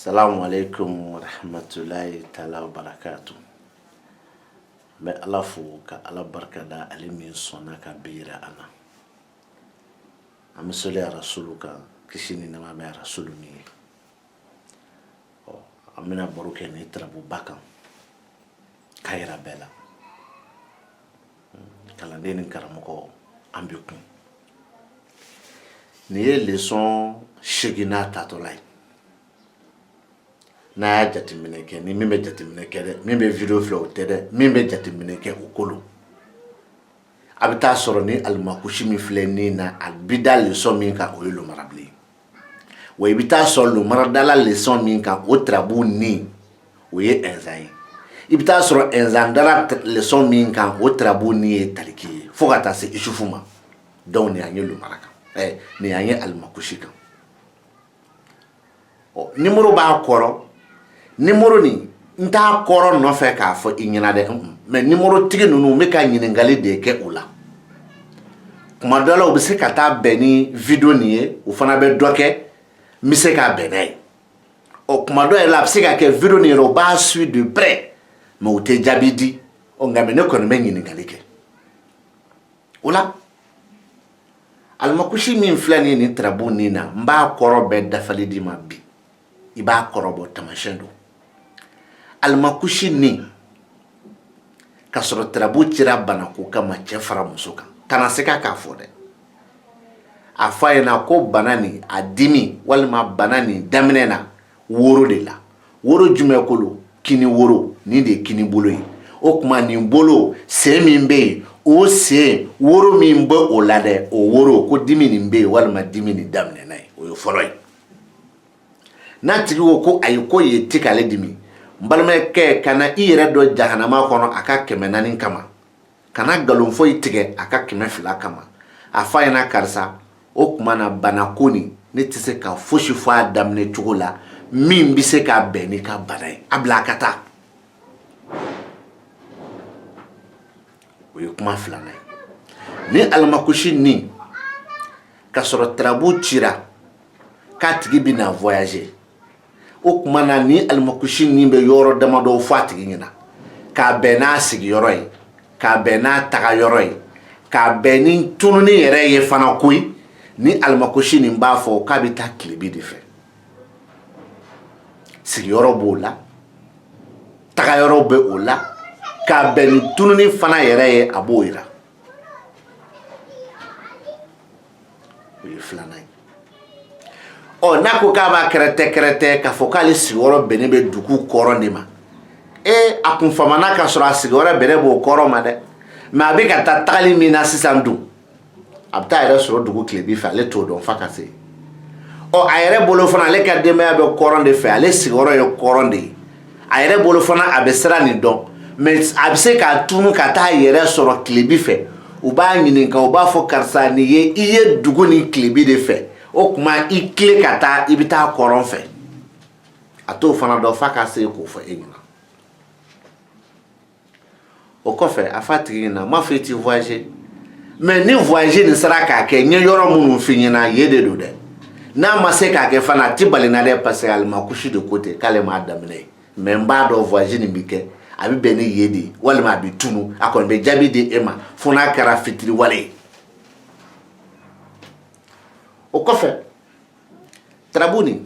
Assalamu alaikum wa rahmatullahi ta'ala wa barakatuh. Mbe ala fo ka ala barka da alimin sona ka bira ana. Amisole ya rasulu ka kishini na mame ya rasulu ni. Amina baruke ni trabu bakam. Kaira bela. Kalandeni karamoko ambiyukun. Niye leçon shigina tatolai. Na ya jateminɛ kɛ ni min bɛ jateminɛ kɛ dɛ min bɛ video filɛ o tɛ dɛ min bɛ jateminɛ kɛ o kolo a bɛ taa sɔrɔ ni alimakushi min filɛ ni na a bi da leçon min kan o ye lomarabilen wa i bɛ taa sɔrɔ lomaradala leçon min kan o tarabu ni o ye ɛnzan ye i bɛ taa sɔrɔ ɛnzan dala leçon min kan o tarabu ni ye taliki ye fo ka taa se isufu ma donc nin y'an ye lomara kan nin y'an ye alimakushi kan numéro b'a kɔrɔ numéro ni nta kɔrɔ nɔfɛ k'a fɔ i ɲɛna dɛ mais numéro tigi ninnu n bɛ ka ɲininkali de kɛ o la kuma dɔ la u bɛ se ka taa bɛn ni video nin ye u fana bɛ dɔ kɛ n bɛ se k'a bɛn n'a ye kuma dɔ yɛrɛ la a bɛ se ka kɛ video nin yɛrɛ u b'a suivre de près mais u tɛ jaabi di nka ne kɔni bɛ ɲininkali kɛ o la alimakushi min filɛ nin ye nin tarabu nin na n b'a kɔrɔ bɛɛ dafali di ma bi i b'a kɔrɔbɔ tamasiyɛn don alimakushi ni ka sɔrɔ tarabu cira banako kama cɛ fara muso kan kana se ka k'a fɔ dɛ a fɔ a ɲɛna ko bana nin a dimi walima bana nin daminɛ na woro de la woro jumɛn kolo kini woro nin de ye kini bolo ye o kuma nin bolo sen min bɛ yen o sen woro min bɛ o la dɛ o woro ko dimi nin bɛ yen walima dimi nin daminɛna ye o ye fɔlɔ ye n'a tigi ko ko ayi ko ye ti k'ale dimi n balimakɛ kana i yɛrɛ dɔ jahanama kɔnɔ a ka 400 kama kana nkalon foyi tigɛ a ka 200 kama a fɔ a ɲɛna karisa o tuma na bana ko nin ne tɛ se ka fosi fɔ a daminɛ cogo la min bɛ se ka bɛn n'i ka bana ye a bila a ka taa o ye kuma filanan ye ni alimakushi ni ka sɔrɔ tarabu cira k'a tigi bɛ na voyager o kuma na ni alimakushi ni bɛ yɔrɔ damadɔ fɔ a tigi ɲɛna k'a bɛn n'a sigiyɔrɔ ye k'a bɛn n'a tagayɔrɔ ye k'a bɛn ni tununi yɛrɛ ye fana koyi ni alimakushi nin b'a fɔ k'a bɛ taa tilebi de fɛ sigiyɔrɔ b'o la tagayɔrɔ bɛ o la k'a bɛn ni tununi fana yɛrɛ ye a b'o yira o ye filanan ye n'a ko k'a b'a kɛrɛtɛ k'a fɔ k'ale sigiyɔrɔ bɛnnen bɛ dugu kɔrɔ de ma a kun famana ka sɔrɔ a sigiyɔrɔ bɛnnen b'o kɔrɔ ma dɛ mais a bɛ ka taa tagali min na sisan dun a bɛ taa yɛrɛ sɔrɔ dugu tilebi fɛ ale t'o dɔn fa ka se a yɛrɛ bolo fana ale ka denbaya bɛ kɔrɔn de fɛ ale sigiyɔrɔ ye kɔrɔn de ye a yɛrɛ bolo fana a bɛ sira nin dɔn mais a bɛ se k'a tunu ka taa yɛrɛ sɔrɔ tilebi fɛ u b'a ɲininka u b'a fɔ karisa nin ye i ye dugu ni tilebi de fɛ o kuma i tile ka taa i bɛ taa kɔrɔn fɛ a t'o fana dɔn f'a ka se k'o fɔ e ɲɛna o kɔfɛ a fa tigi ɲɛna m'a fɔ i ti voyager mais ni voyager nin sera k'a kɛ n ye yɔrɔ minnu f'i ɲɛna ye de don dɛ n'a ma se k'a kɛ fana a ti bali na dɛ parce que alimakushi de ko ten k'ale m'a daminɛ ye mais n b'a dɔn voyager nin bi kɛ a bɛ bɛn ni ye de walima a bɛ tunu a kɔni bɛ jaabi di e ma fo n'a kɛra fitiriwale ye o kɔfɛ tarabu nin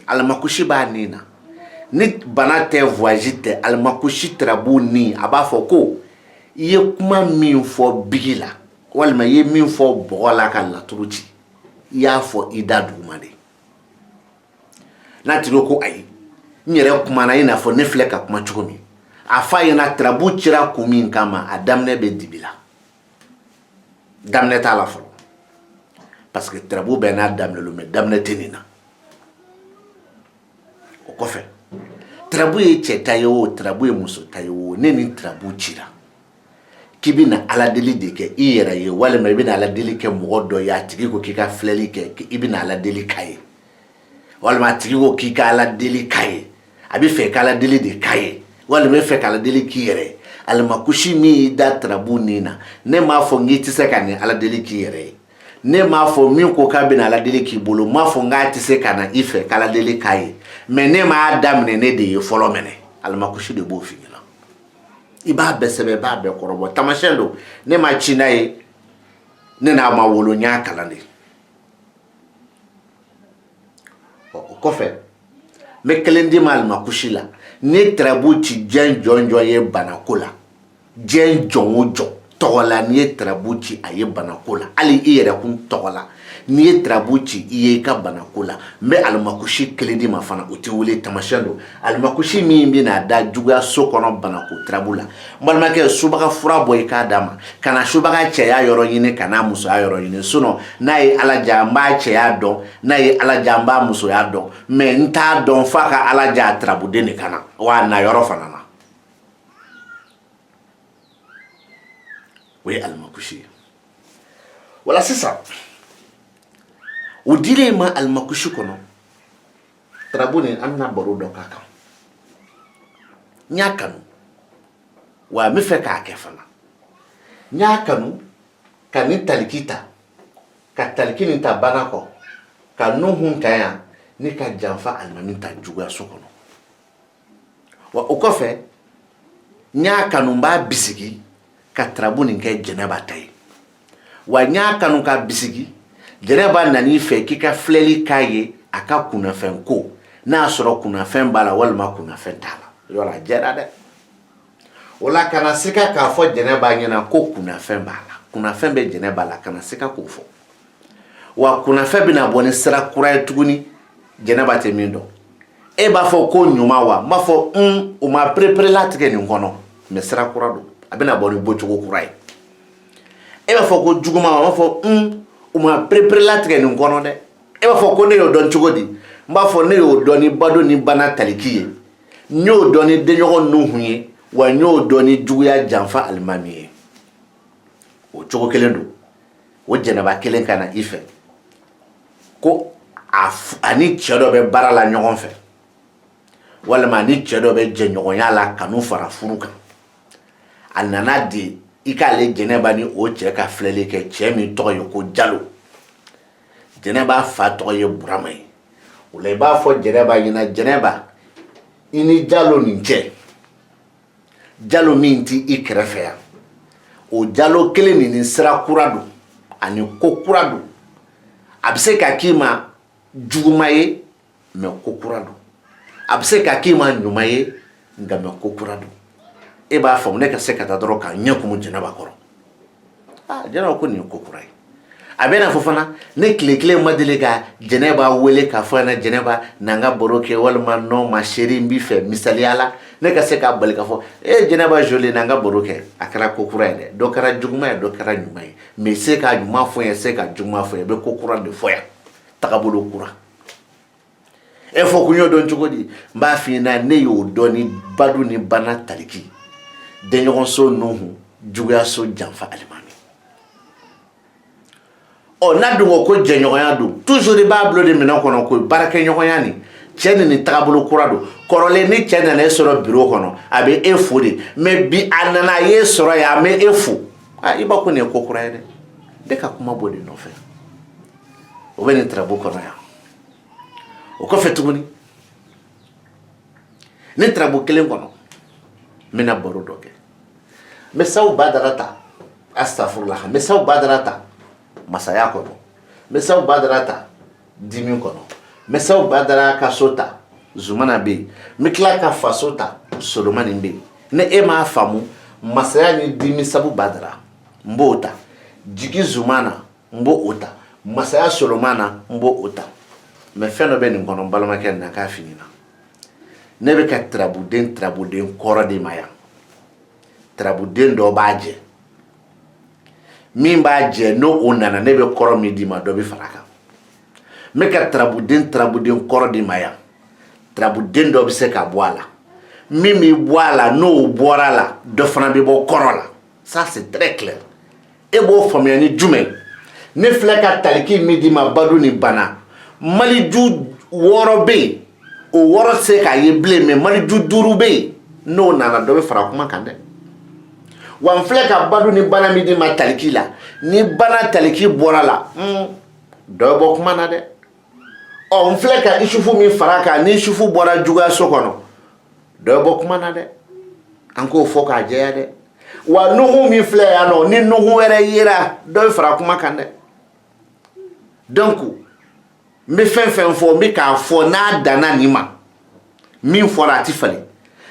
alimakushi b'a nin na ni bana tɛ voyage tɛ alimakushi tarabu nin a b'a fɔ ko i ye kuma min fɔ bigi la walima i ye min fɔ bɔgɔ la ka laturu ci i y'a fɔ i da duguma de n'a tigi ko ayi n yɛrɛ kumana i n'a fɔ ne filɛ ka kuma cogo min a f'a ɲɛna tarabu cira kun min kama a daminɛ bɛ dibi la daminɛ t'a la fɔlɔ parce que tarabu bɛɛ n'a daminɛ lo mais daminɛ tɛ nin na o kɔfɛ tarabu ye cɛ ta ye o tarabu ye muso ta ye o ne ni tarabu cira k'i bɛ na ala deli de kɛ i yɛrɛ ye walima i bɛ na ala deli kɛ mɔgɔ dɔ ye a tigi ko k'i ka filɛli kɛ i bɛ na ala deli k'a ye walima a tigi ko k'i ka ala deli k'a ye a bɛ fɛ k'ala deli de k'a ye walima i bɛ fɛ k'ala deli k'i yɛrɛ ye alimakushi min y'i da tarabu nin na ne m'a fɔ n k'i tɛ se ka nin ala deli k'i yɛrɛ ye ne m'a fɔ min ko k'a bɛna Ala deli k'i bolo m'a fɔ n k'a tɛ se ka na i fɛ k'Ala deli k'a ye mais ne m'a daminɛ ne de ye fɔlɔ minɛ alimakushi de b'o f'i ɲɛna i b'a bɛɛ sɛbɛn i b'a bɛɛ kɔrɔbɔ tamasiyɛn don ne ma ci n'a ye ne n'a ma wolo n y'a kalan de o kɔfɛ n bɛ kelen d'i ma alimakushi la ne tarabu ci diɲɛ jɔn ye banako la diɲɛ jɔn o jɔn tɔgɔ la n'i ye tarabu ci a ye banako la hali i yɛrɛ kun tɔgɔ la n'i ye tarabu ci i ye i ka banako la n bɛ alimakushi kelen di ma fana o tɛ wele tamasiyɛn don alimakushi min bɛna da juguya so kɔnɔ banako tarabu la n balimakɛ subaga fura bɔ i k'a d'a ma ka na subaga cɛya yɔrɔ ɲini ka n'a musoya yɔrɔ ɲini sinon n'a ye Ala diya n b'a cɛya dɔn n'a ye Ala diya n b'a musoya dɔn mais n t'a dɔn f'a ka Ala diya a tarabuden de ka na wa a na yɔrɔ fana na o ye alimakushi ye wala sisan o dilen ma alimakushi kɔnɔ tarabu nin an bɛna baro dɔ k'a kan n y'a kanu wa n bɛ fɛ k'a kɛ fana n y'a kanu ka ni taliki ta ka taliki nin ta bana kɔ ka nuhun kan yan ni ka janfa alimami ta juguyaso kɔnɔ wa o kɔfɛ n y'a kanu n b'a bisigi ka tarabu nin kɛ jɛnɛba ta ye wa n y'a kanu ka bisigi jɛnɛba nan'i fɛ k'i ka filɛli k'a ye a ka kunnafɛn ko n'a sɔrɔ kunnafɛn b'a la walima kunnafɛn t'a la yɔrɔ a jɛra dɛ o la kana se ka k'a fɔ jɛnɛba ɲɛna ko kunnafɛn b'a la kunnafɛn bɛ jɛnɛba la kana se ka k'o fɔ wa kunnafɛn bɛna bɔ ni sira kura ye tuguni jɛnɛba tɛ min dɔn e b'a fɔ ko ɲuman wa n b'a fɔ o ma perepere tigɛ nin kɔnɔ mais sira kura don a bɛna bɔ ni bɔcogo kura ye e b'a fɔ ko juguman wa n b'a fɔ o ma perepere tigɛ nin kɔnɔ dɛ e b'a fɔ ko ne y'o dɔn cogo di n b'a fɔ ne y'o dɔn ni bado ni bana taliki ye n y'o dɔn ni denɲɔgɔn nuhun ye wa n y'o dɔn ni juguya janfa alimami ye o cogo kelen don o jɛnɛba kelen ka na i fɛ ko a ni cɛ dɔ bɛ baara la ɲɔgɔn fɛ walima ni cɛ dɔ bɛ jɛɲɔgɔnya la kanu fara furu kan a nana di i k'ale jɛnɛba ni o cɛ ka filɛli kɛ cɛ min tɔgɔ ye ko Jalo jɛnɛba fa tɔgɔ ye Burama ye o la i b'a fɔ jɛnɛba ɲɛna jɛnɛba i ni Jalo nin cɛ Jalo min tɛ i kɛrɛfɛ yan o Jalo kelen nin sira kura don ani ko kura don a bɛ se ka k'i ma juguma ye mais ko kura don a bɛ se ka k'i ma ɲuman ye nka mais ko kura don e b'a faamu ne ka se ka taa dɔrɔn ka ɲɛ kumu jɛnɛba kɔrɔ jɛnɛba ko nin ye ko kura ye a bɛ na fɔ fana ne tile kelen ma deli ka jɛnɛba wele k'a fɔ ɲɛna jɛnɛba n'an ka baro kɛ walima non ma chérie n b'i fɛ misaliya la ne ka se k'a bali k'a fɔ jɛnɛba joli n'an ka baro kɛ a kɛra ko kura ye dɛ dɔ kɛra juguman ye dɔ kɛra ɲuman ye mais se ka ɲuman fɔ n ye se ka juguman fɔ n ye i bɛ ko kura de fɔ yan tagabolo kura e fɔ kun y'o dɔn cogo di n b'a f'i ɲɛna ne y'o dɔn ni badu ni bana taliki denɲɔgɔnso nuhun juguyaso janfa alimami n'a dun ko jɛɲɔgɔnya don toujours i b'a bilo de minɛn kɔnɔ ko baarakɛɲɔgɔnya nin cɛ nin tagabolo kura don kɔrɔlen ni cɛ nana e sɔrɔ bureau kɔnɔ a bɛ e fo de mais bi a nana a y'e sɔrɔ yan a bɛ e fo i b'a ko nin ye ko kura ye dɛ ne ka kuma b'o de nɔfɛ o bɛ nin tarabu kɔnɔ yan o kɔfɛ tuguni ne tarabu kelen kɔnɔ n bɛna baro dɔ kɛ n bɛ sawu badara ta astafurulaha n bɛ sawu badara ta masaya kɔnɔ n bɛ sawu badara ta dimi kɔnɔ n bɛ sawu badara ka so ta zumana bɛ yen n bɛ tila ka faso ta solomani bɛ yen ni e m'a faamu masaya ni dimi sabu badara n b'o ta jigi zumana n b'o ta masaya solomana n b'o ta mais fɛn dɔ bɛ nin kɔnɔ n balimakɛ na k'a f'i ɲɛna ne bɛ ka tarabuden kɔrɔ de ma yan tarabuden dɔ b'a jɛ min b'a jɛ n'o o nana ne bɛ kɔrɔ min d'i ma dɔ bɛ fara kan n bɛ ka tarabuden kɔrɔ de ma yan tarabuden dɔ bɛ se ka bɔ a la min bɛ bɔ a la n'o bɔra la dɔ fana bɛ bɔ kɔrɔ la ça c'est très clair e b'o faamuya ni jumɛn ne filɛ ka taliki min d'i ma badu ni bana maliju 6 bɛ yen o 6 tɛ se k'a ye bilen mais maliju 5 bɛ yen n'o nana dɔ bɛ fara kuma kan dɛ wa n filɛ ka badu ni bana min d'i ma taliki la ni bana taliki bɔra la dɔ bɔ kuma na dɛ n filɛ ka isufu min fara kan ni isufu bɔra juguyaso kɔnɔ dɔ bɔ kuma na dɛ an k'o fɔ k'a jɛya dɛ wa nuhu min filɛ yan nɔ ni nuhu wɛrɛ yera dɔ bɛ fara kuma kan dɛ donc n bɛ fɛn fɛn fɔ n bɛ k'a fɔ n'a danna nin ma min fɔra a ti falen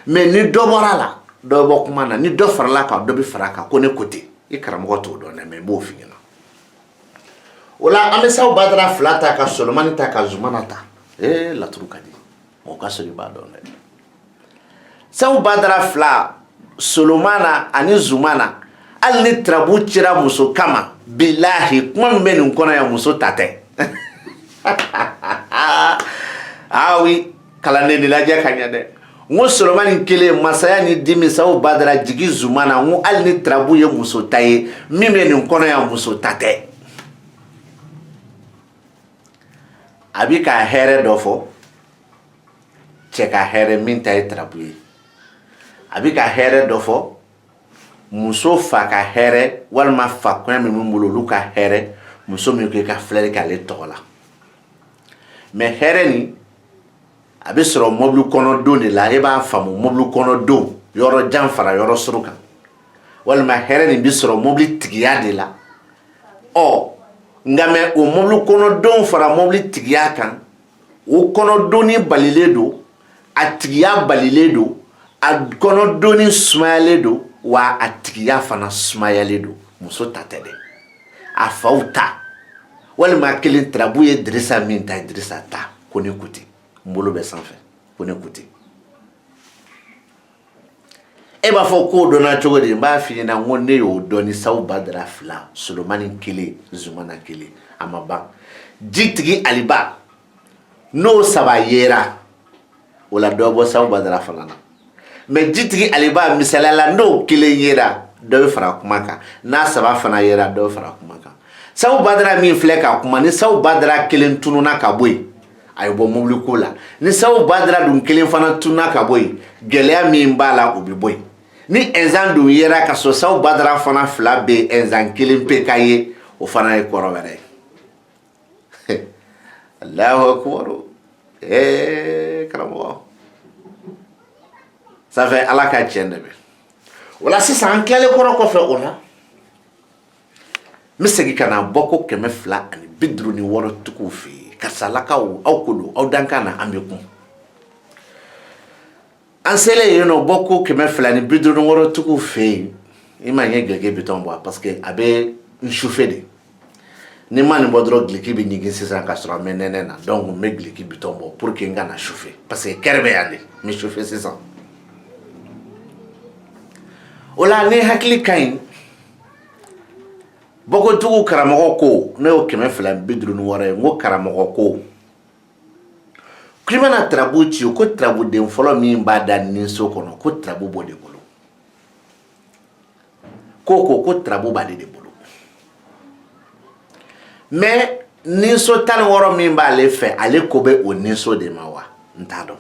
mais ni dɔ bɔra la dɔ bɔ kuma na ni dɔ farala kan dɔ bɛ fara kan ko ne ko ten i karamɔgɔ t'o dɔn dɛ mais n b'o f'i ɲɛna o la an bɛ sawu badara fila ta ka solomani ta ka zumana ta laturu ka di mɔgɔ ka sɔrɔ i b'a dɔn dɛ sawu badara fila solomana ani zumana hali ni tarabu cira muso kama bilahi kuma min bɛ nin kɔnɔ yan muso ta tɛ oui kalanden ni lajɛ ka ɲɛ dɛ n ko solomani kelen masaya ni dimi sawu badara jigi zumana n ko hali ni tarabu ye muso ta ye min bɛ nin kɔnɔ yan muso ta tɛ a bɛ ka hɛrɛ dɔ fɔ cɛ ka hɛrɛ min ta ye tarabu ye a bɛ ka hɛrɛ dɔ fɔ muso fa ka hɛrɛ walima fa kɔɲɔ min bɛ bolo olu ka hɛrɛ muso min ko i ka filɛli k'ale tɔgɔ la mais hɛrɛ nin a bɛ sɔrɔ mobili kɔnɔ don de la e b'a faamu mobili kɔnɔ don yɔrɔ jan fara yɔrɔ suru kan walima hɛrɛ nin bɛ sɔrɔ mobili tigiya de la nka mɛ o mobili kɔnɔ don fara mobili tigiya kan o kɔnɔ donni balilen don a tigiya balilen don a kɔnɔ donni sumayalen don wa a tigiya fana sumayalen don muso ta tɛ dɛ a faw ta walima kelen tarabu ye dirisa min ta dirisa ta ko ne ko ten n bolo bɛ sanfɛ ko ne ko ten e b'a fɔ k'o dɔnna cogo di n b'a f'i ɲɛna n ko ne y'o dɔn ni sawu badara fila solomani kelen zumana kelen a ma ban jitigi aliba n'o saba yera o la dɔ bɔ sawu badara fana na mais jitigi aliba misaliya la n'o kelen yera dɔ bɛ fara kuma kan n'a saba fana yera dɔ bɛ fara kuma kan sawu badara min filɛ ka kuma ni sawu badara kelen tununa ka bɔ yen a ye bɔ mobili ko la ni sawu badara dun kelen fana tununa ka bɔ yen gɛlɛya min b'a la o bɛ bɔ yen ni ɛnzan dun yera ka sɔrɔ sawu badara fana fila bɛ ɛnzan kelen pe ka ye o fana ye kɔrɔ wɛrɛ ye alahu akubaru karamɔgɔ sanfɛ ala ka tiɲɛ dɛmɛ o la sisan an tilalen kɔrɔ kɔfɛ o la n bɛ segin ka na bɔ ko 256 tigiw fɛ yen karisalakaw aw ko don aw dankan na an bɛ kun an selen yen nɔ bɔ ko 256 tigiw fɛ yen i ma ɲɛ gileki bitɔn bɔ parce que a bɛ n sufe de ni ma nin bɔ dɔrɔn gileki bɛ ɲigin sisan ka sɔrɔ an bɛ nɛnɛ na donc n bɛ gileki bitɔn bɔ pour que n kana sufe parce que kɛrɛ bɛ yan de n bɛ sufe sisan o la ni hakili ka ɲi bɔkotigiw karamɔgɔ ko ne y'o 256 ye n ko karamɔgɔ ko k'i mana tarabu ci ko tarabuden fɔlɔ min b'a da ninso kɔnɔ ko tarabu b'o de bolo ko tarabu b'ale de bolo mais ninso 16 min b'ale fɛ ale ko bɛ o ninso de ma wa n t'a dɔn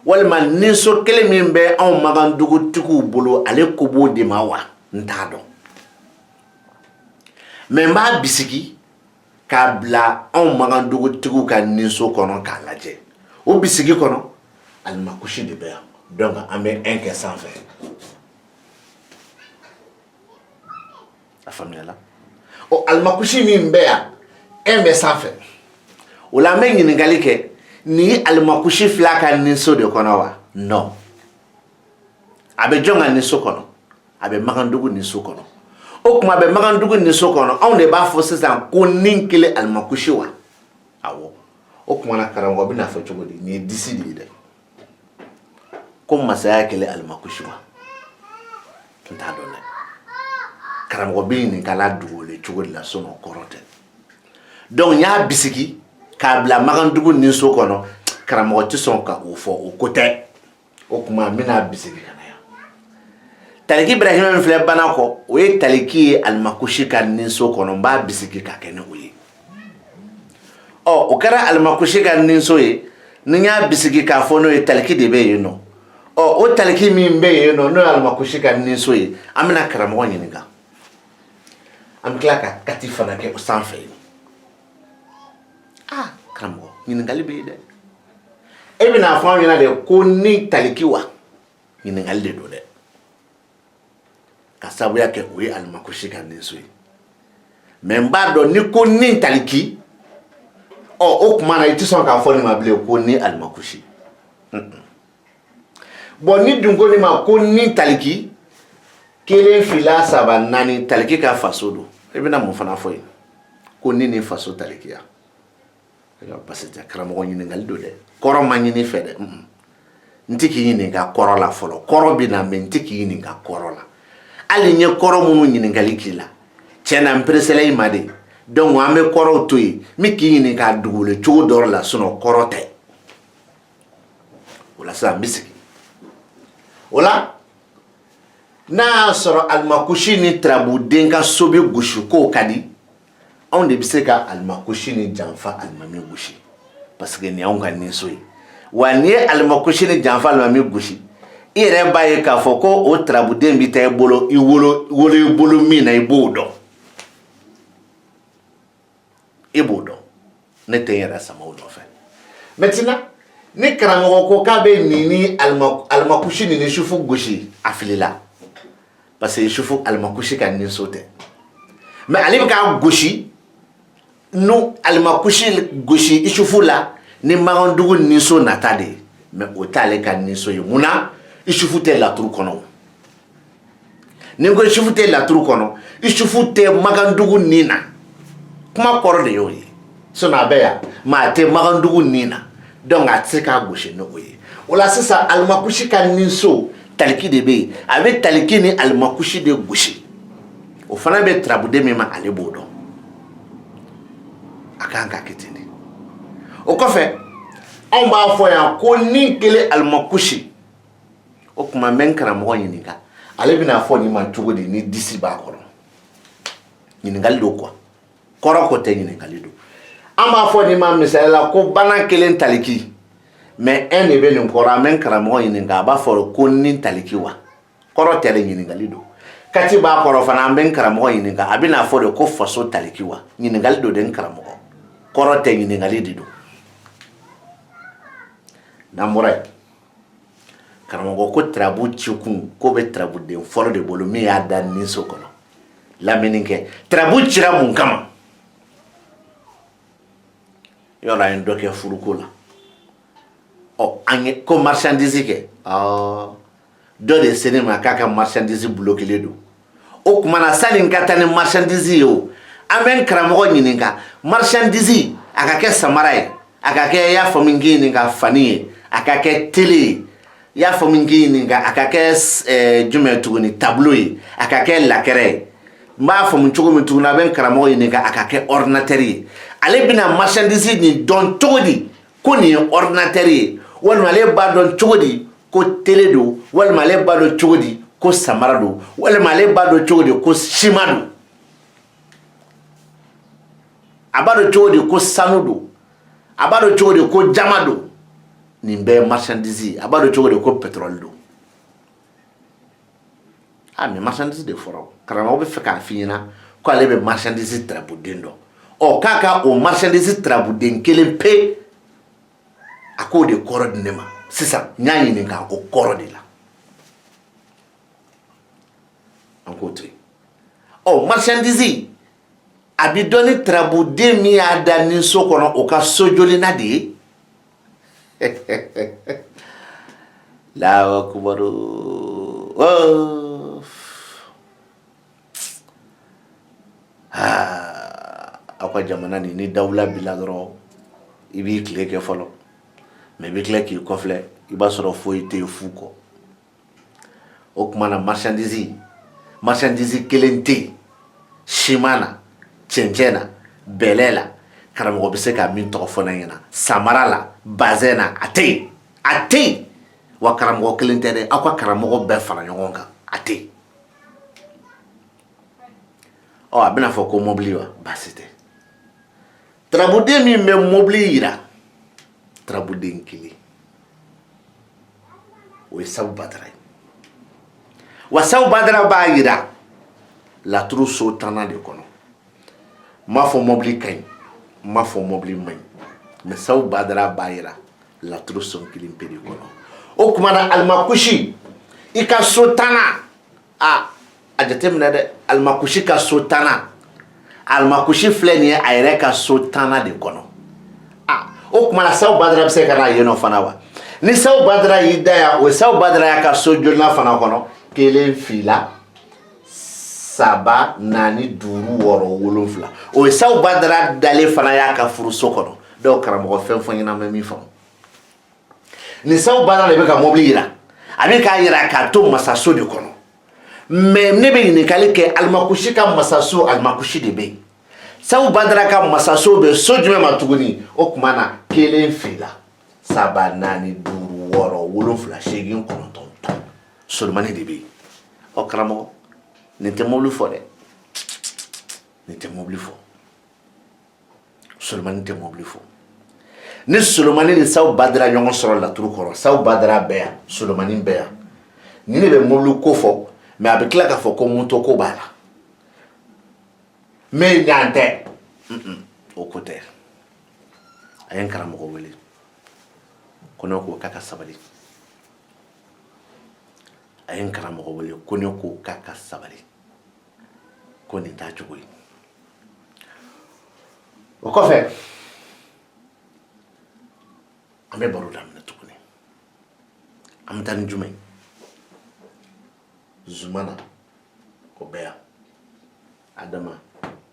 walima ninso kelen min bɛ anw magandugutigiw bolo ale ko b'o de ma wa n t'a dɔn mais n b'a bisigi k'a bila anw magandugutigiw ka ninso kɔnɔ k'a lajɛ o bisigi kɔnɔ alimakushi de bɛ yan donc an bɛ 1 kɛ sanfɛ a faamuyala o alimakushi min bɛ yan 1 bɛ sanfɛ o la an bɛ ɲininkali kɛ nin ye alimakushi fila ka ninso de kɔnɔ wa non a bɛ jɔn ka ninso kɔnɔ a bɛ magandugu ninso kɔnɔ o kuma bɛ magandugu ninso kɔnɔ anw de b'a fɔ sisan ko nin kelen alimakushi wa awɔ o kuma na karamɔgɔ bɛna fɔ cogo di nin ye disi de ye dɛ ko masaya kelen alimakushi wa n t'a dɔn dɛ karamɔgɔ bɛ ɲininkala dogolen cogo de la sɔnɔ kɔrɔ tɛ donc n y'a bisigi k'a bila magandugu ninso kɔnɔ karamɔgɔ tɛ sɔn ka o fɔ o ko tɛ o kuma n bɛna bisigi ka na yan taliki ibrahima min filɛ bana kɔ o ye taliki ye alimakushi ka ninso kɔnɔ n b'a bisigi ka kɛ ni o ye o kɛra alimakushi ka ninso ye ni n y'a bisigi k'a fɔ n'o ye taliki de bɛ yen nɔ o taliki min bɛ yen nɔ n'o ye alimakushi ka ninso ye an bɛna karamɔgɔ ɲininka an bɛ tila ka kati fana kɛ o sanfɛ karamɔgɔ ɲininkali bɛ yen dɛ e bɛna fɔ an ɲɛna de ko ni taliki wa ɲininkali de don dɛ ka sabuya kɛ o ye alimakushi ka ninso ye mais n b'a dɔn ni ko ni taliki o tuma na i tɛ sɔn k'a fɔ ne ma bilen ko ni alimakushi bon ni dun ko ne ma ko ni taliki kelen fila saba naani taliki ka faso don e bɛna mun fana fɔ yen ko ni nin faso talikiya parce que karamɔgɔ ɲininkali don dɛ kɔrɔ ma ɲini fɛ dɛ n tɛ k'i ɲininka kɔrɔ la fɔlɔ kɔrɔ bɛ na mais n tɛ k'i ɲininka kɔrɔ la hali n ye kɔrɔ minnu ɲininkali k'i la tiɲɛ na n peresela i ma de donc an bɛ kɔrɔw to yen n bɛ k'i ɲininka dugukolo cogo dɔ la sinon kɔrɔ tɛ o la sisan n bɛ sigi o la n'a y'a sɔrɔ alimakushi ni tarabuden ka so bɛ gosi k'o ka di anw de bɛ se ka alimakushi ni janfa alimami gosi parce que nin y'anw ka ninso ye wa n'i ye alimakushi ni janfa alimami gosi i yɛrɛ b'a ye k'a fɔ ko o tarabuden bɛ taa i bolo i wolo i bolo min na i b'o dɔn ne tɛ n yɛrɛ sama o nɔfɛ maintenant ni karamɔgɔ ko k'a bɛ nin ni alimakushi ni sufu gosi a filila parce que sufu alimakushi ka ninso tɛ mais ale bɛ k'a gosi nu alimakushi gosi isufu la ni magandugu ninso nata de mais o t'ale ka ninso ye munna isufu tɛ laturu kɔnɔ ni ko isufu tɛ laturu kɔnɔ isufu tɛ magandugu nin na kuma kɔrɔ de y'o ye sinon a bɛ yan mais a tɛ magandugu nin na donc a tɛ se k'a gosi n'o ye o la sisan alimakushi ka ninso taliki de bɛ yen a bɛ taliki ni alimakushi de gosi o fana bɛ tarabuden min ma ale b'o dɔn a kan ka kɛ ten de o kɔfɛ anw b'a fɔ yan ko ni kelen alimakushi o tuma n bɛ n karamɔgɔ ɲininka ale bɛna fɔ nin ma cogo di ni disi b'a kɔrɔ ɲininkali don quoi kɔrɔ ko tɛ ɲininkali don an b'a fɔ nin ma misali la ko bana kelen taliki mais un de bɛ nin kɔrɔ an bɛ n karamɔgɔ ɲininka a b'a fɔ ko ni taliki wa kɔrɔ tɛ de ɲininkali don kati b'a kɔrɔ fana an bɛ n karamɔgɔ ɲininka a bɛna fɔ de ko faso taliki wa ɲininkali don de n karamɔgɔ kɔrɔ tɛ ɲininkali de don n'an bɔra yen karamɔgɔ ko tarabu cikun ko bɛ tarabuden fɔlɔ de bolo min y'a da ninso kɔnɔ lamini kɛ tarabu cira mun kama yɔrɔ an ye dɔ kɛ furuko la an ye ko marchandise kɛ dɔ de se ne ma k'a ka marchandise bloquelen don o tuma na sani n ka taa ni marchandise ye o an bɛ n karamɔgɔ ɲininka marchandise a ka kɛ samara ye a ka kɛ i y'a fɔ min k'i ɲininka fani ye a ka kɛ tele ye i y'a fɔ min k'i ɲininka a ka kɛ jumɛn tuguni tableau ye a ka kɛ lakɛrɛ ye n b'a faamu cogo min tuguni a bɛ n karamɔgɔ ɲininka a ka kɛ ordinateur ye ale bɛna marchandise nin dɔn cogo di ko nin ye ordinateur ye walima ale b'a dɔn cogo di ko tele don walima ale b'a dɔn cogo di ko samara don walima ale b'a dɔn cogo di ko ciment don a b'a dɔn cogo di ko sanu don a b'a dɔn cogo di ko jama don nin bɛɛ ye marchandise a b'a dɔn cogo di ko pétrole don mais marchandise de fɔra karamɔgɔ bɛ fɛ k'a f'i ɲɛna ko ale bɛ marchandise tarabuden dɔn k'a ka o marchandise tarabuden kelen pe a k'o de kɔrɔ di ne ma sisan n y'a ɲininka o kɔrɔ de la an k'o to yen marchandise a bɛ dɔn ni tarabuden min y'a da ninso kɔnɔ o ka so jolina de ye Allahu akbar aw ka jamana ni dawula bila dɔrɔn i b'i tile kɛ fɔlɔ mais i bɛ tila k'i kɔfilɛ i b'a sɔrɔ foyi tɛ fu kɔ o tuma na marchandise kelen tɛ yen siman na cɛncɛn na bɛlɛ la karamɔgɔ bɛ se ka min tɔgɔ fɔ ne ɲɛna samara la bazɛn na a tɛ yen wa karamɔgɔ kelen tɛ dɛ aw ka karamɔgɔ bɛɛ fara ɲɔgɔn kan a tɛ yen a bɛna fɔ ko mobili wa baasi tɛ tarabuden min bɛ mobili yira tarabuden kelen o ye Sabu Badara ye wa Sabu Badara b'a yira laturu so 10 de kɔnɔ m'a fɔ mobili ka ɲi m'a fɔ mobili man ɲi mais saw badara b'a yira laturu sɔn kelen pe de kɔnɔ o kuma na alimakusi i ka so tanna a jateminɛ dɛ alimakusi ka so tanna alimakusi filɛ nin ye a yɛrɛ ka so tanna de kɔnɔ o kuma na saw badara bɛ se ka na yen nɔ fana wa ni saw badara y'i da yan o saw badara y'a ka so jolina fana kɔnɔ 1 fila 3 4 5 6 7 o ye saw badara dalen fana y'a ka furuso kɔnɔ dɔw karamɔgɔ fɛn fɔ ɲɛna mɛ min faamu ni saw badara de bɛ ka mobili yira a bɛ k'a yira k'a to masaso de kɔnɔ mais ne bɛ ɲininkali kɛ alimakusi ka masaso alimakusi de bɛ yen saw badara ka masaso bɛ so jumɛn ma tuguni o kuma na 1 fila 3 4 5 6 7 8 9 10 solomani de bɛ yen ɔ karamɔgɔ nin tɛ mobili fɔ dɛ nin tɛ mobili fɔ solomani tɛ mobili fɔ ni solomani ni saw badara ɲɔgɔn sɔrɔ laturu kɔrɔ saw badara bɛ yan solomani bɛ yan ni ne bɛ mobili ko fɔ mais a bɛ tila k'a fɔ ko moto ko b'a la mais ɲan tɛ o ko tɛ a ye n karamɔgɔ wele ko ne ko k'a ka sabali a ye n karamɔgɔ wele ko ne ko k'a ka sabali ko nin t'a cogo ye o kɔfɛ an bɛ baro daminɛ tuguni an bɛ taa ni jumɛn Zumana o bɛ yan Adama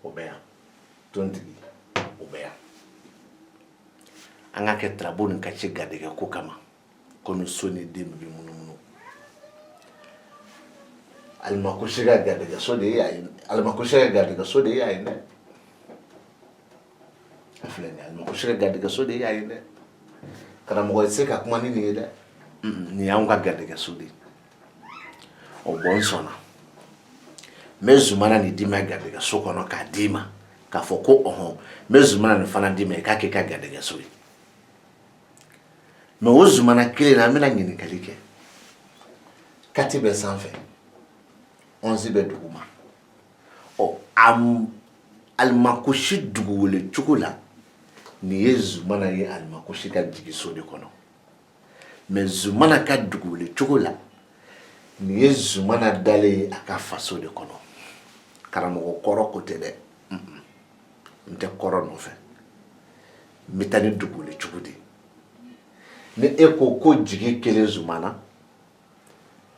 o bɛ yan Tontigi o bɛ yan an ka kɛ tarabu nin ka ci garijɛgɛ ko kama ko ni so ni den bɛ munumunu alimakusi ka garijɛgɛ so de ye a ye alimakusi ka garijɛgɛ so de ye a ye dɛ a filɛ nin ye alimakusi ka garijɛgɛ so de ye a ye dɛ karamɔgɔ tɛ se ka kuma ni nin ye dɛ nin y'anw ka garijɛgɛ so de ye o bɔ n sɔnna n bɛ Zumana nin d'i ma garijɛgɛ so kɔnɔ k'a d'i ma k'a fɔ ko ɔhɔn n bɛ Zumana nin fana d'i ma i k'a kɛ i ka garijɛgɛ so ye mais o Zumana kelen na an bɛna ɲininkali kɛ kati bɛ sanfɛ 11 bɛ duguma alimakusi dugu wele cogo la nin ye Zumana ye alimakusi ka jigiso de kɔnɔ mais Zumana ka dugu wele cogo la nin ye Zumana dalen ye a ka faso de kɔnɔ karamɔgɔ kɔrɔ ko tɛ dɛ n tɛ kɔrɔ nɔfɛ n bɛ taa ni dugu wele cogo di ni e ko ko jigi kelen Zumana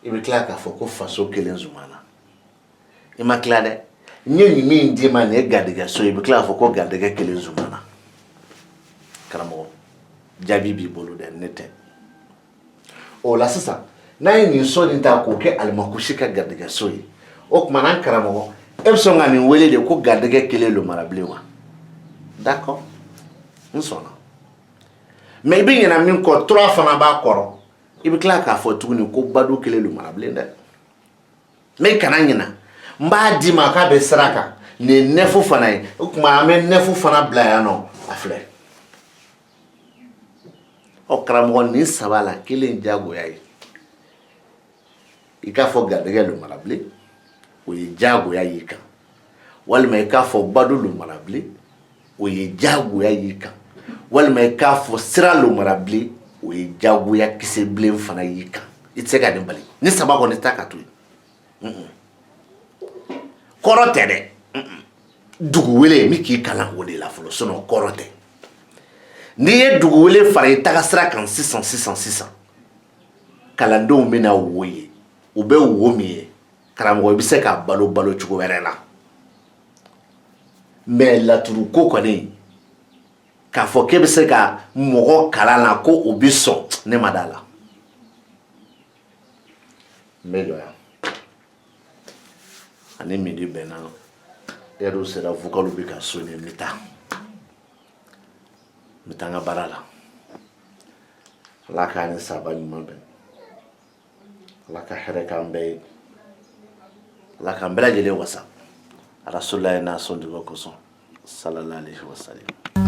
i bɛ tila k'a fɔ ko faso kelen Zumana i ma tila dɛ n ye nin min d'i ma nin ye garijɛgɛ so i bɛ tila k'a fɔ ko garijɛgɛ kelen Zumana karamɔgɔ jaabi b'i bolo dɛ ne tɛ o la sisan n'a ye nin so nin ta k'o kɛ alimakusi ka garijɛgɛ so ye o tuma na karamɔgɔ e bɛ sɔn ka nin wele de ko garijɛgɛ kelen lo marabilen wa d'accord n sɔnna mais i bɛ ɲinɛ min kɔ tura fana b'a kɔrɔ i bɛ tila k'a fɔ tuguni ko badu kelen lo marabilen dɛ mais i kana ɲinɛ n b'a d'i ma k'a bɛ sira kan nin ye nɛfu fana ye o tuma an bɛ nɛfu fana bila yan nɔ a filɛ ɔ karamɔgɔ nin saba la kelen jagoya ye i k'a fɔ garijɛgɛ lo marabilen o ye jagoya y'i kan walima i k'a fɔ badu lo marabilen o ye jagoya y'i kan walima i k'a fɔ sira lo marabilen o ye jagoya kisɛ bilen fana y'i kan i tɛ se ka nin bali ni saba kɔni t'a ka to yen kɔrɔ tɛ dɛ dugu wele min k'i kalan o de la fɔlɔ sinon kɔrɔ tɛ n'i ye dugu wele fara i taga sira kan sisan kalandenw bɛna wo ye u bɛ wo min ye karamɔgɔ i bɛ se k'a balo cogo wɛrɛ la mais laturu ko kɔni k'a fɔ k'e bɛ se ka mɔgɔ kalan na ko o bɛ sɔn ne ma da la n bɛ jɔ yan ani midi bɛnna heure sera vocal bɛ ka sonner n bɛ taa n ka baara la ala k'a ni saba ɲuman bɛn ala ka hɛrɛ k'an bɛɛ ye ala k'an bɛɛ lajɛlen wasa rasulullah n'a sɔn dugawu kosɔn sallallahu alaihi wasallam